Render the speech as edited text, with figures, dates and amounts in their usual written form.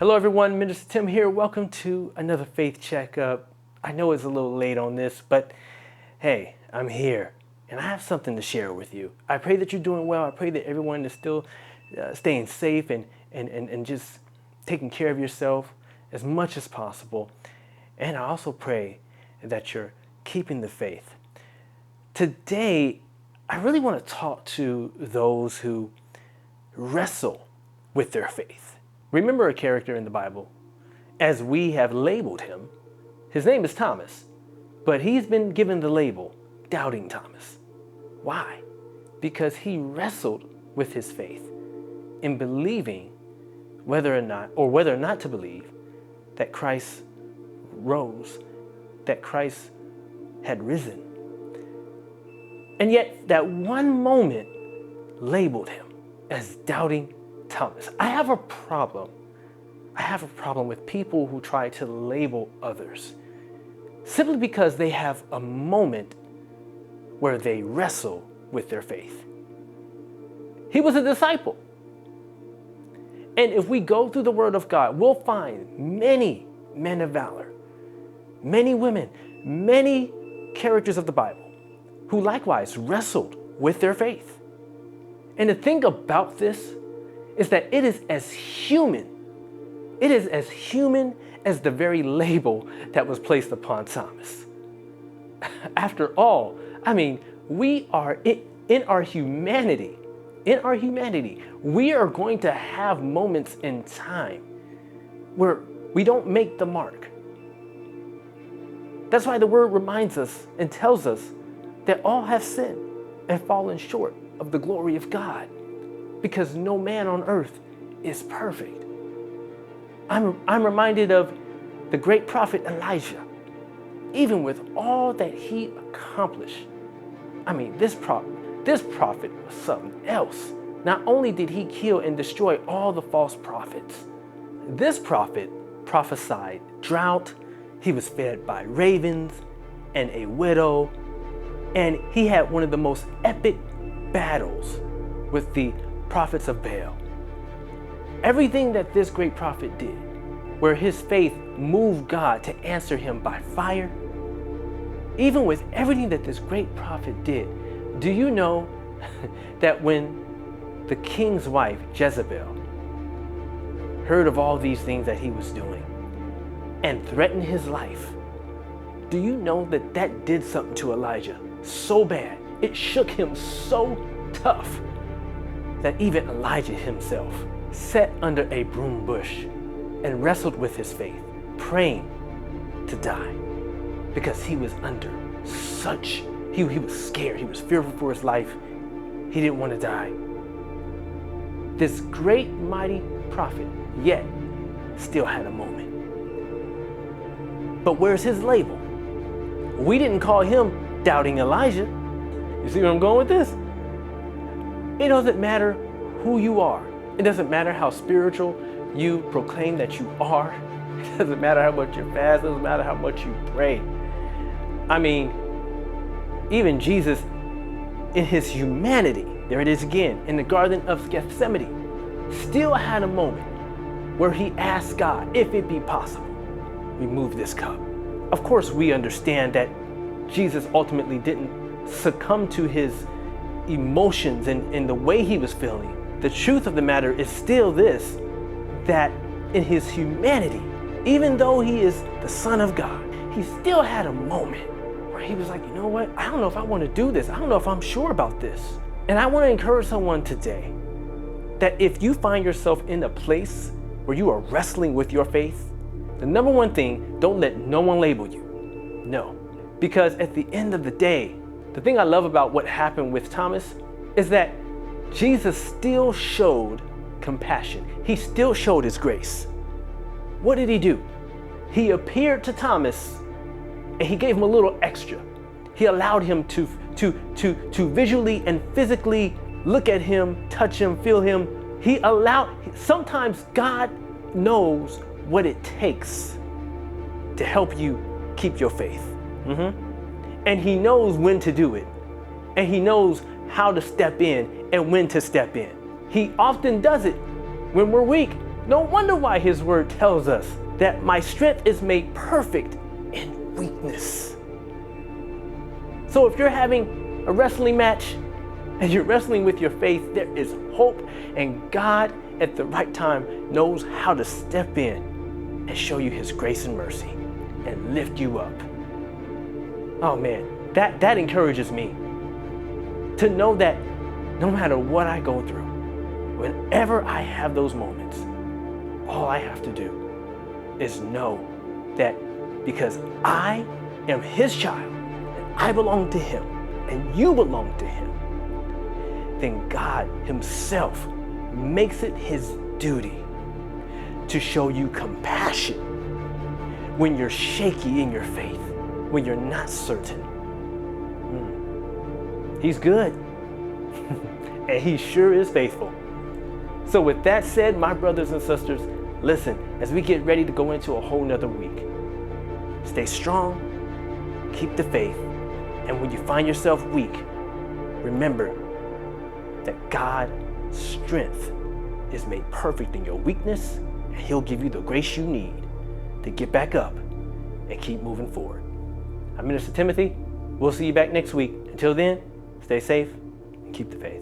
Hello everyone, Minister Tim here. Welcome to another faith checkup. I know it's a little late on this, but hey, I'm here and I have something to share with you. I pray that you're doing well. I pray that everyone is still staying safe and just taking care of yourself as much as possible. And I also pray that you're keeping the faith. Today, I really want to talk to those who wrestle with their faith. Remember a character in the Bible, as we have labeled him. His name is Thomas, but he's been given the label Doubting Thomas. Why? Because he wrestled with his faith in believing whether or not to believe that Christ rose, that Christ had risen. And yet that one moment labeled him as Doubting Thomas. I have a problem with people who try to label others simply because they have a moment where they wrestle with their faith. He was a disciple. And if we go through the Word of God, we'll find many men of valor, many women, many characters of the Bible who likewise wrestled with their faith. And the thing about this is that it is as human as the very label that was placed upon Thomas. After all, we are in our humanity, we are going to have moments in time where we don't make the mark. That's why the Word reminds us and tells us that all have sinned and fallen short of the glory of God, because no man on earth is perfect. I'm reminded of the great prophet Elijah. Even with all that he accomplished, this prophet was something else. Not only did he kill and destroy all the false prophets, this prophet prophesied drought, he was fed by ravens and a widow, and he had one of the most epic battles with the prophets of Baal. Everything that this great prophet did, where his faith moved God to answer him by fire, even with everything that this great prophet did, do you know that when the king's wife, Jezebel, heard of all these things that he was doing and threatened his life, do you know that that did something to Elijah so bad, it shook him so tough, that even Elijah himself sat under a broom bush and wrestled with his faith, praying to die, because he was under he was scared, he was fearful for his life, he didn't want to die. This great mighty prophet yet still had a moment. But where's his label? We didn't call him Doubting Elijah. You see where I'm going with this? It doesn't matter who you are. It doesn't matter how spiritual you proclaim that you are. It doesn't matter how much you fast. It doesn't matter how much you pray. Even Jesus in his humanity, there it is again, in the Garden of Gethsemane, still had a moment where he asked God, if it be possible, remove this cup. Of course, we understand that Jesus ultimately didn't succumb to his emotions and the way he was feeling. The truth of the matter is still this, that in his humanity, even though he is the Son of God, he still had a moment where he was like, you know what? I don't know if I want to do this. I don't know if I'm sure about this. And I want to encourage someone today that if you find yourself in a place where you are wrestling with your faith, the number one thing, don't let no one label you. No. Because at the end of the day, the thing I love about what happened with Thomas is that Jesus still showed compassion. He still showed his grace. What did he do? He appeared to Thomas and he gave him a little extra. He allowed him to visually and physically look at him, touch him, feel him. Sometimes God knows what it takes to help you keep your faith. And he knows when to do it. And he knows how to step in and when to step in. He often does it when we're weak. No wonder why his word tells us that my strength is made perfect in weakness. So if you're having a wrestling match and you're wrestling with your faith, there is hope, and God at the right time knows how to step in and show you his grace and mercy and lift you up. Oh man, that encourages me to know that no matter what I go through, whenever I have those moments, all I have to do is know that because I am his child, and I belong to him, and you belong to him, then God himself makes it his duty to show you compassion when you're shaky in your faith, when you're not certain. He's good, and he sure is faithful. So with that said, my brothers and sisters, listen, as we get ready to go into a whole nother week, stay strong, keep the faith, and when you find yourself weak, remember that God's strength is made perfect in your weakness, and he'll give you the grace you need to get back up and keep moving forward. I'm Minister Timothy. We'll see you back next week. Until then, stay safe and keep the faith.